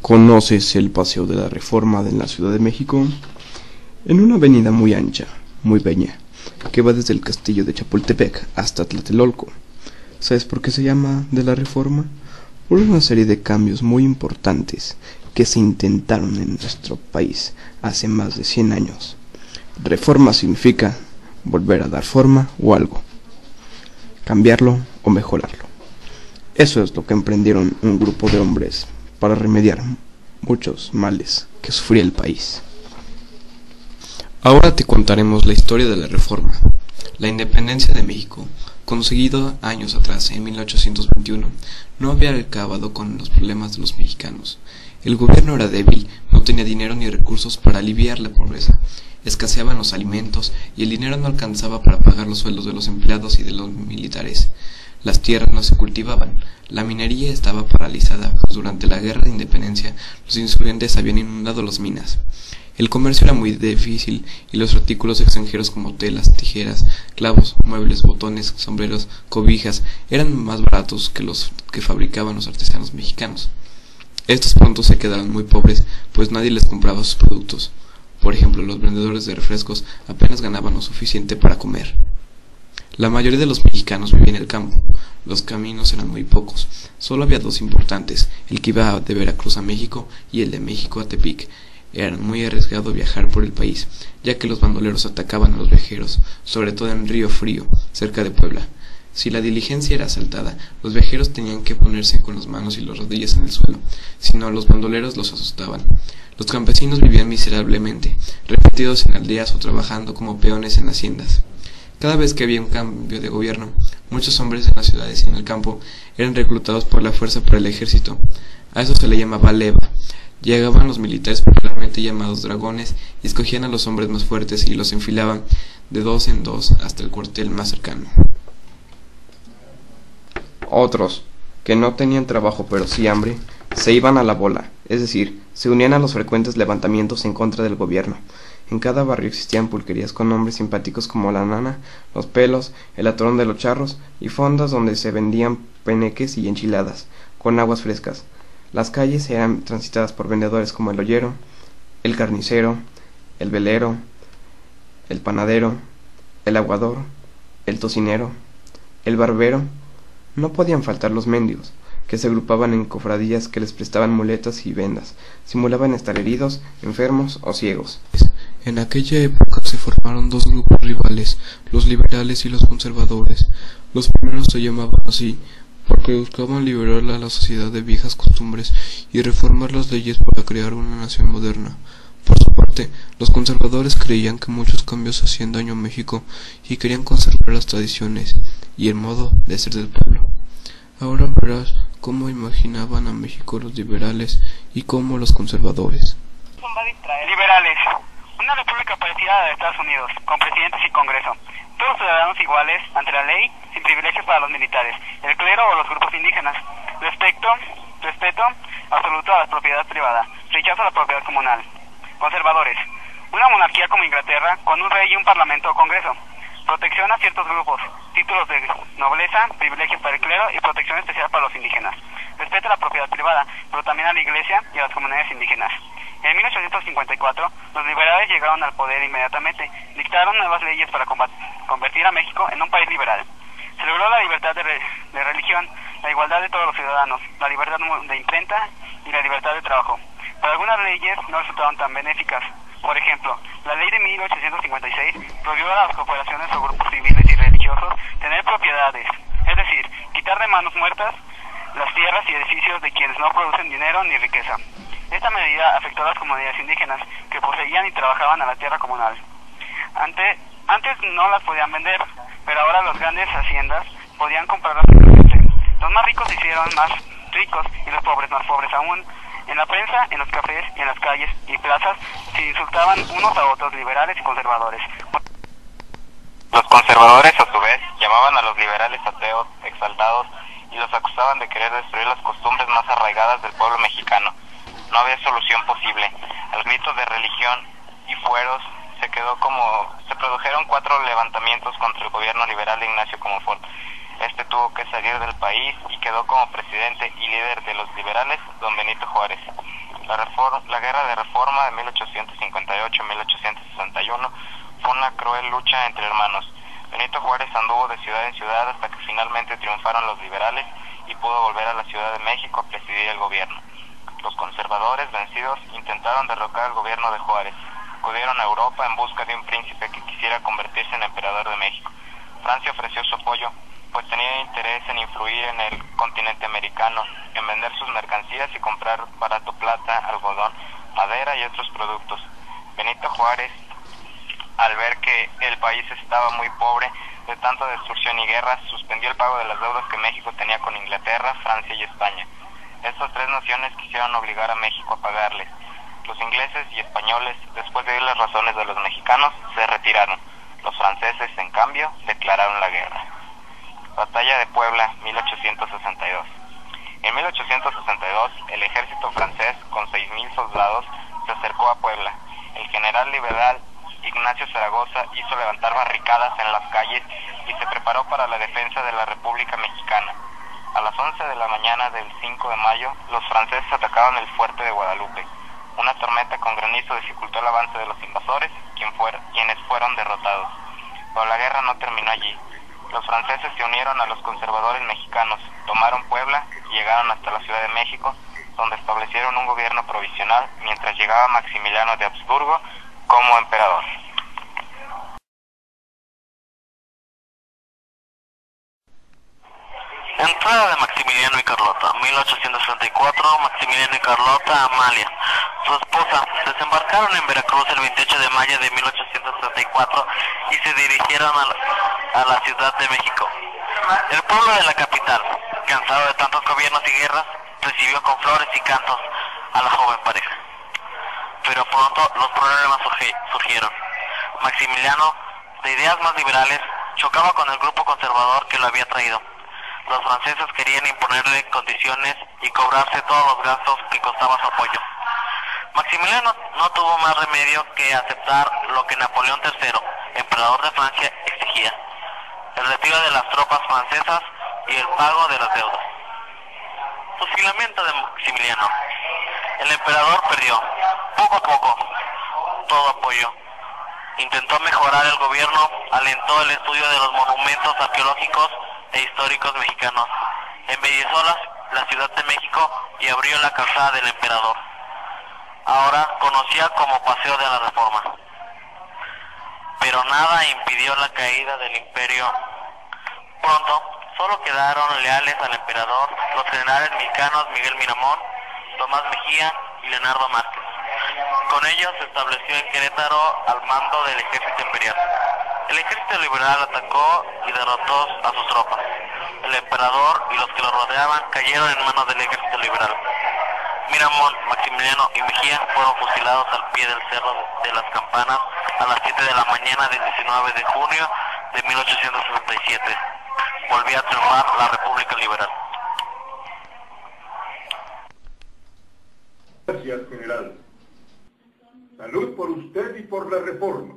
¿Conoces el Paseo de la Reforma en la Ciudad de México? En una avenida muy ancha, muy bella, que va desde el castillo de Chapultepec hasta Tlatelolco. ¿Sabes por qué se llama de la Reforma? Por una serie de cambios muy importantes que se intentaron en nuestro país hace más de 100 años. Reforma significa volver a dar forma o algo, cambiarlo o mejorarlo. Eso es lo que emprendieron un grupo de hombres para remediar muchos males que sufría el país. Ahora te contaremos la historia de la Reforma. La independencia de México, conseguida años atrás, en 1821, no había acabado con los problemas de los mexicanos. El gobierno era débil, no tenía dinero ni recursos para aliviar la pobreza. Escaseaban los alimentos y el dinero no alcanzaba para pagar los sueldos de los empleados y de los militares. Las tierras no se cultivaban, la minería estaba paralizada, pues durante la guerra de independencia los insurgentes habían inundado las minas. El comercio era muy difícil y los artículos extranjeros como telas, tijeras, clavos, muebles, botones, sombreros, cobijas eran más baratos que los que fabricaban los artesanos mexicanos. Estos pronto se quedaron muy pobres, pues nadie les compraba sus productos. Por ejemplo, los vendedores de refrescos apenas ganaban lo suficiente para comer. La mayoría de los mexicanos vivían en el campo. Los caminos eran muy pocos. Solo había dos importantes, el que iba de Veracruz a México y el de México a Tepic. Era muy arriesgado viajar por el país, ya que los bandoleros atacaban a los viajeros, sobre todo en Río Frío, cerca de Puebla. Si la diligencia era asaltada, los viajeros tenían que ponerse con las manos y las rodillas en el suelo, si no los bandoleros los asustaban. Los campesinos vivían miserablemente, repartidos en aldeas o trabajando como peones en haciendas. Cada vez que había un cambio de gobierno, muchos hombres en las ciudades y en el campo eran reclutados por la fuerza para el ejército. A eso se le llamaba leva. Llegaban los militares popularmente llamados dragones y escogían a los hombres más fuertes y los enfilaban de dos en dos hasta el cuartel más cercano. Otros, que no tenían trabajo pero sí hambre, se iban a la bola, es decir, se unían a los frecuentes levantamientos en contra del gobierno. En cada barrio existían pulquerías con nombres simpáticos como La Nana, Los Pelos, El Atorón de los Charros y fondas donde se vendían peneques y enchiladas, con aguas frescas. Las calles eran transitadas por vendedores como el ollero, el carnicero, el velero, el panadero, el aguador, el tocinero, el barbero. No podían faltar los mendigos, que se agrupaban en cofradías que les prestaban muletas y vendas, simulaban estar heridos, enfermos o ciegos. En aquella época se formaron dos grupos rivales, los liberales y los conservadores. Los primeros se llamaban así porque buscaban liberar a la sociedad de viejas costumbres y reformar las leyes para crear una nación moderna. Por su parte, los conservadores creían que muchos cambios hacían daño a México y querían conservar las tradiciones y el modo de ser del pueblo. Ahora verás cómo imaginaban a México los liberales y cómo los conservadores. Liberales. Una república parecida a la de Estados Unidos, con presidentes y congreso. Todos los ciudadanos iguales ante la ley, sin privilegios para los militares, el clero o los grupos indígenas. Respeto absoluto a la propiedad privada. Rechazo a la propiedad comunal. Conservadores. Una monarquía como Inglaterra, con un rey y un parlamento o congreso. Protección a ciertos grupos. Títulos de nobleza, privilegios para el clero y protección especial para los indígenas. Respeto a la propiedad privada, pero también a la iglesia y a las comunidades indígenas. En 1854, los liberales llegaron al poder inmediatamente, dictaron nuevas leyes para convertir a México en un país liberal. Se logró la libertad de religión, la igualdad de todos los ciudadanos, la libertad de imprenta y la libertad de trabajo. Pero algunas leyes no resultaron tan benéficas. Por ejemplo, la ley de 1856 prohibió a las corporaciones o grupos civiles y religiosos tener propiedades, es decir, quitar de manos muertas las tierras y edificios de quienes no producen dinero ni riqueza. Esta medida afectó a las comunidades indígenas que poseían y trabajaban a la tierra comunal. Antes no las podían vender, pero ahora las grandes haciendas podían comprarlas libremente. Los más ricos se hicieron más ricos y los pobres más pobres aún. En la prensa, en los cafés y en las calles y plazas se insultaban unos a otros liberales y conservadores. Los conservadores, a su vez, llamaban a los liberales ateos, exaltados, y los acusaban de querer destruir las costumbres más arraigadas del pueblo mexicano. No había solución posible. Al grito de religión y fueros se produjeron 4 levantamientos contra el gobierno liberal de Ignacio Comonfort. Este tuvo que salir del país y quedó como presidente y líder de los liberales don Benito Juárez. La guerra de reforma de 1858-1861 fue una cruel lucha entre hermanos. Benito Juárez anduvo de ciudad en ciudad hasta que finalmente triunfaron los liberales y pudo volver a la Ciudad de México a presidir el gobierno. Los conservadores, vencidos, intentaron derrocar al gobierno de Juárez. Acudieron a Europa en busca de un príncipe que quisiera convertirse en emperador de México. Francia ofreció su apoyo, pues tenía interés en influir en el continente americano, en vender sus mercancías y comprar barato plata, algodón, madera y otros productos. Benito Juárez, al ver que el país estaba muy pobre de tanta destrucción y guerra, suspendió el pago de las deudas que México tenía con Inglaterra, Francia y España. Estas tres naciones quisieron obligar a México a pagarles. Los ingleses y españoles, después de oír las razones de los mexicanos, se retiraron. Los franceses, en cambio, declararon la guerra. Batalla de Puebla, 1862. En 1862, el ejército francés, con 6.000 soldados, se acercó a Puebla. El general liberal Ignacio Zaragoza hizo levantar barricadas en las calles y se preparó para la defensa de la República Mexicana. A las 11 de la mañana del 5 de mayo, los franceses atacaron el fuerte de Guadalupe. Una tormenta con granizo dificultó el avance de los invasores, quienes fueron derrotados. Pero la guerra no terminó allí. Los franceses se unieron a los conservadores mexicanos, tomaron Puebla y llegaron hasta la Ciudad de México, donde establecieron un gobierno provisional mientras llegaba Maximiliano de Habsburgo como emperador. Entrada de Maximiliano y Carlota. 1864, Maximiliano y Carlota Amalia, su esposa, desembarcaron en Veracruz el 28 de mayo de 1864 y se dirigieron a la Ciudad de México. El pueblo de la capital, cansado de tantos gobiernos y guerras, recibió con flores y cantos a la joven pareja. Pero pronto los problemas surgieron. Maximiliano, de ideas más liberales, chocaba con el grupo conservador que lo había traído. Los franceses querían imponerle condiciones y cobrarse todos los gastos que costaba su apoyo. Maximiliano no tuvo más remedio que aceptar lo que Napoleón III, emperador de Francia, exigía: el retiro de las tropas francesas y el pago de las deudas. Fusilamiento de Maximiliano. El emperador perdió, poco a poco, todo apoyo. Intentó mejorar el gobierno, alentó el estudio de los monumentos arqueológicos e históricos mexicanos, embelleció la Ciudad de México y abrió la calzada del emperador, ahora conocida como Paseo de la Reforma. Pero nada impidió la caída del imperio. Pronto, solo quedaron leales al emperador los generales mexicanos Miguel Miramón, Tomás Mejía y Leonardo Márquez. Con ellos se estableció en Querétaro al mando del ejército imperial. El ejército liberal atacó y derrotó a sus tropas. El emperador y los que lo rodeaban cayeron en manos del ejército liberal. Miramón, Maximiliano y Mejía fueron fusilados al pie del Cerro de las Campanas a las 7 de la mañana del 19 de junio de 1867. Volvía a triunfar la República Liberal. Gracias, general. Salud por usted y por la reforma.